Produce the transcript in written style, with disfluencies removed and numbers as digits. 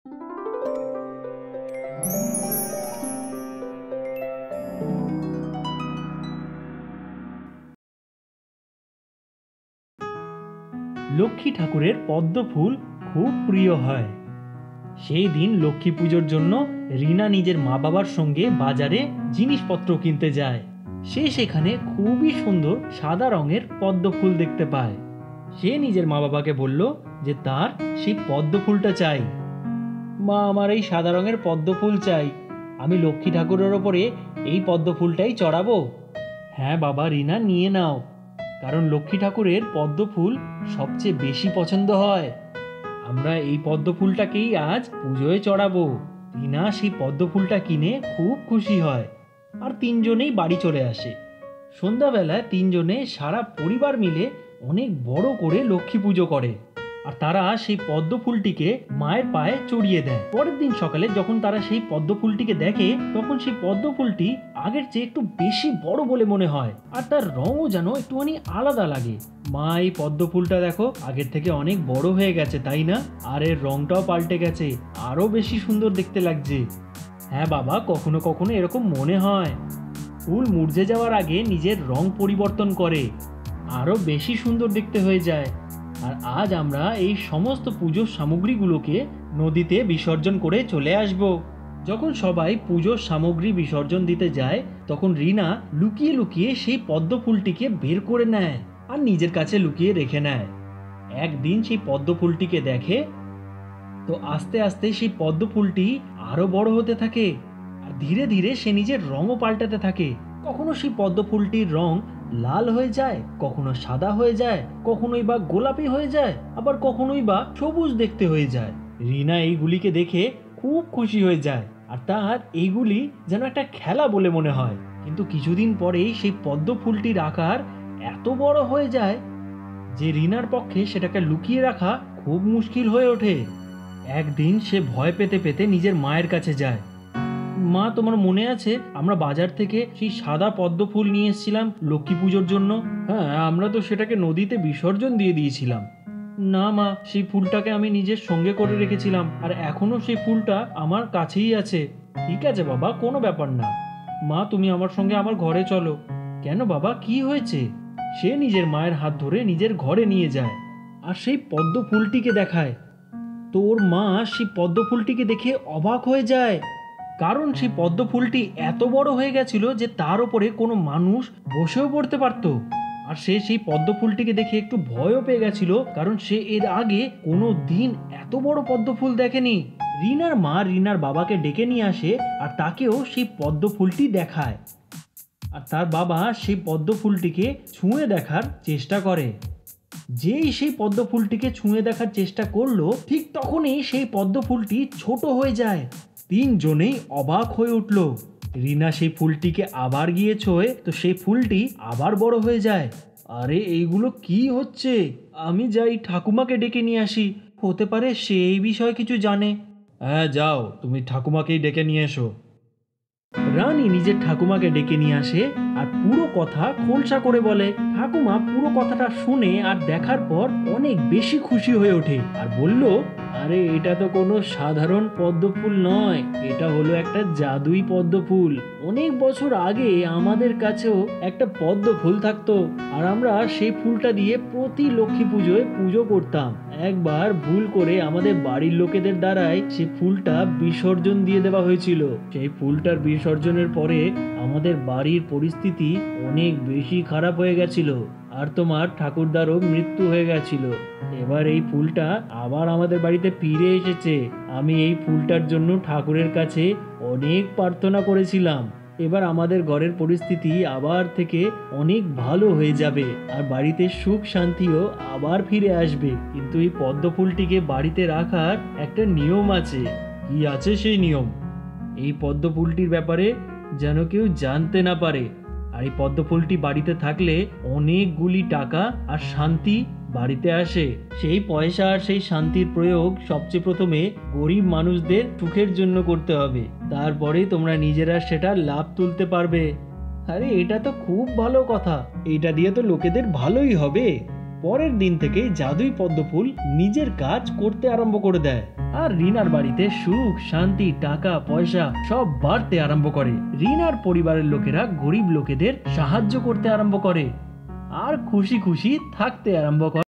লক্ষ্মী ঠাকুরের পদ্ম ফুল খুব প্রিয় হয়। সেই দিন লক্ষ্মী পুজোর জন্য রিনা নিজের মা বাবার সঙ্গে বাজারে জিনিসপত্র কিনতে যায়। সে সেখানে খুবই সুন্দর সাদা রঙের পদ্ম ফুল দেখতে পায়। সে নিজের মা বাবাকে বলল যে তার সেই পদ্ম ফুলটা চাই। মা, আমার এই সাদা রঙের পদ্ম ফুল চাই, আমি লক্ষ্মী ঠাকুরের ওপরে এই পদ্ম ফুলটাই চড়াবো। হ্যাঁ বাবা রিনা, নিয়ে নাও, কারণ লক্ষ্মী ঠাকুরের পদ্ম ফুল সবচেয়ে বেশি পছন্দ হয়। আমরা এই পদ্ম ফুলটাকেই আজ পুজোয় চড়াবো। রিনা সেই পদ্ম ফুলটা কিনে খুব খুশি হয়, আর তিনজনেই বাড়ি চলে আসে। সন্ধ্যাবেলায় তিনজনে সারা পরিবার মিলে অনেক বড় করে লক্ষ্মী পুজো করে, আর তারা সেই পদ্ম ফুলটিকে মায়ের পায়ে চড়িয়ে দেয়। পরের দিন সকালে যখন তারা সেই পদ্ম ফুলটিকে দেখে, তখন সেই পদ্ম ফুলটি আগের চেয়ে একটু বেশি বড় বলে মনে হয়, আর তার রঙও যেন একটুখানি আলাদা লাগে। মা, এই পদ্ম ফুলটা দেখো, আগের থেকে অনেক বড় হয়ে গেছে, তাই না? আর এর রংটাও পাল্টে গেছে, আরো বেশি সুন্দর দেখতে লাগছে। হ্যাঁ বাবা, কখনো কখনো এরকম মনে হয়। ফুল মুরঝে যাওয়ার আগে নিজের রং পরিবর্তন করে, আরো বেশি সুন্দর দেখতে হয়ে যায়। আর আজ আমরা এই সমস্ত পুজোর সামগ্রীগুলোকে নদীতে বিসর্জন করে চলে আসব। যখন সবাই পুজোর সামগ্রী বিসর্জন দিতে যায়, তখন রিনা লুকিয়ে লুকিয়ে সেই পদ্ম ফুলটিকে বের করে নেয় আর নিজের কাছে লুকিয়ে রেখে নেয়। একদিন সেই পদ্ম ফুলটিকে দেখে, তো আস্তে আস্তে সেই পদ্ম ফুলটি আরো বড় হতে থাকে, আর ধীরে ধীরে সে নিজের রঙও পাল্টাতে থাকে। কখনো সেই পদ্ম ফুলটির রং লাল হয়ে যায়, কখনো সাদা হয়ে যায়, কখনোই বা গোলাপি হয়ে যায়, আবার কখনোই বা সবুজ দেখতে হয়ে যায়। রিনা এইগুলিকে দেখে খুব খুশি হয়ে যায়, আর তার এইগুলি যেন একটা খেলা বলে মনে হয়। কিন্তু কিছুদিন পরেই সেই পদ্ম ফুলটির আকার এত বড় হয়ে যায় যে রিনার পক্ষে সেটাকে লুকিয়ে রাখা খুব মুশকিল হয়ে ওঠে। একদিন সে ভয় পেতে পেতে নিজের মায়ের কাছে যায়। মা, তোমার মনে আছে আমরা বাজার থেকে সেই সাদা পদ্ম ফুল নিয়ে এসেছিলাম লক্ষ্মী পুজোর জন্য? হ্যাঁ, আমরা তো সেটাকে নদীতে বিসর্জন দিয়ে দিয়েছিলাম। না মা, সেই ফুলটাকে আমি নিজের সঙ্গে করে রেখেছিলাম, আর এখনো সেই ফুলটা আমার কাছেই আছে। ঠিক আছে বাবা, কোনো ব্যাপার না। মা, তুমি আমার সঙ্গে আমার ঘরে চলো। কেন বাবা, কি হয়েছে? সে নিজের মায়ের হাত ধরে নিজের ঘরে নিয়ে যায়, আর সেই পদ্ম ফুলটিকে দেখায়। তোর মা সেই পদ্ম ফুলটিকে দেখে অবাক হয়ে যায়, কারণ সেই পদ্ম ফুলটি এত বড় হয়ে গেছিল যে তার উপরে কোনো মানুষ বসেও পড়তে পারত। আর সে সেই পদ্ম ফুলটিকে দেখে একটু ভয়ও পেয়ে গেছিল, কারণ সে এর আগে কোনো দিন এত বড় পদ্ম ফুল দেখেনি। রিনার মা রিনার বাবাকে ডেকে নিয়ে আসে, আর তাকেও সেই পদ্ম ফুলটি দেখায়। আর তার বাবা সেই পদ্ম ফুলটিকে ছুঁয়ে দেখার চেষ্টা করে। যেই সেই পদ্ম ফুলটিকে ছুঁয়ে দেখার চেষ্টা করলো, ঠিক তখনই সেই পদ্ম ফুলটি ছোট হয়ে যায়। তিনজনেই অবাক হয়ে উঠল। রিনা সেই ফুলটিকে আবার গিয়ে ছোঁয়ে, তো সেই ফুলটি আবার বড় হয়ে যায়। আরে এইগুলো কি হচ্ছে? আমি যাই ঠাকুমাকে ডেকে নিয়ে আসি, হতে পারে সে এই বিষয়ে কিছু জানে। হ্যাঁ যাও, তুমি ঠাকুমাকেই ডেকে নিয়ে এসো। রানী নিজের ঠাকুমাকে ডেকে নিয়ে আসে আর পুরো কথা খোলসা করে বলে। ঠাকুমা পুরো কথাটা শুনে আর দেখার পর অনেক বেশি খুশি হয়ে ওঠে আর বলল, আরে এটা তো কোনো সাধারণ পদ্ম ফুল নয়, এটা হলো একটা জাদুই পদ্ম ফুল। অনেক বছর আগে আমাদের কাছেও একটা পদ্ম ফুল থাকতো, আর আমরা সেই ফুলটা দিয়ে প্রতি লক্ষ্মী পুজোয় পুজো করতাম। একবার ভুল করে আমাদের বাড়ির লোকেদের দ্বারাই সেই ফুলটা বিসর্জন দিয়ে দেওয়া হয়েছিল। সেই ফুলটার বিসর্জনের পরে আমাদের বাড়ির পরিস্থিতি অনেক বেশি খারাপ হয়ে গেছিল, আর তোমার ঠাকুরদারও মৃত্যু হয়ে গেছিল। এবার এই ফুলটা আবার আমাদের বাড়িতে ফিরে এসেছে। আমি এই ফুলটার জন্য ঠাকুরের কাছে অনেক প্রার্থনা করেছিলাম। এবার আমাদের ঘরের পরিস্থিতি আবার থেকে অনেক ভালো হয়ে যাবে, আর বাড়িতে সুখ শান্তিও আবার ফিরে আসবে। কিন্তু এই পদ্ম ফুলটিকে বাড়িতে রাখার একটা নিয়ম আছে। কি আছে সেই নিয়ম? এই পদ্ম ফুলটির ব্যাপারে যেন কেউ জানতে না পারে, আর এই পদ্ম ফুলটি বাড়িতে থাকলে অনেকগুলি টাকা আর শান্তি বাড়িতে আসে। সেই পয়সা আর সেই শান্তির প্রয়োগ সবচেয়ে প্রথমে গরিব মানুষদের সুখের জন্য করতে হবে, তারপরে তোমরা নিজেরা সেটা লাভ তুলতে পারবে। আরে এটা তো খুব ভালো কথা, এটা দিয়ে তো লোকেদের ভালোই হবে। পরের দিন থেকে জাদুই পদ্মফুল নিজের কাজ করতে আরম্ভ করে দেয়, আর রিনার বাড়িতে সুখ শান্তি টাকা পয়সা সব বাড়তে আরম্ভ করে। রিনার পরিবারের লোকেরা গরিব লোকেদের সাহায্য করতে আরম্ভ করে আর খুশি খুশি থাকতে আরম্ভ করে।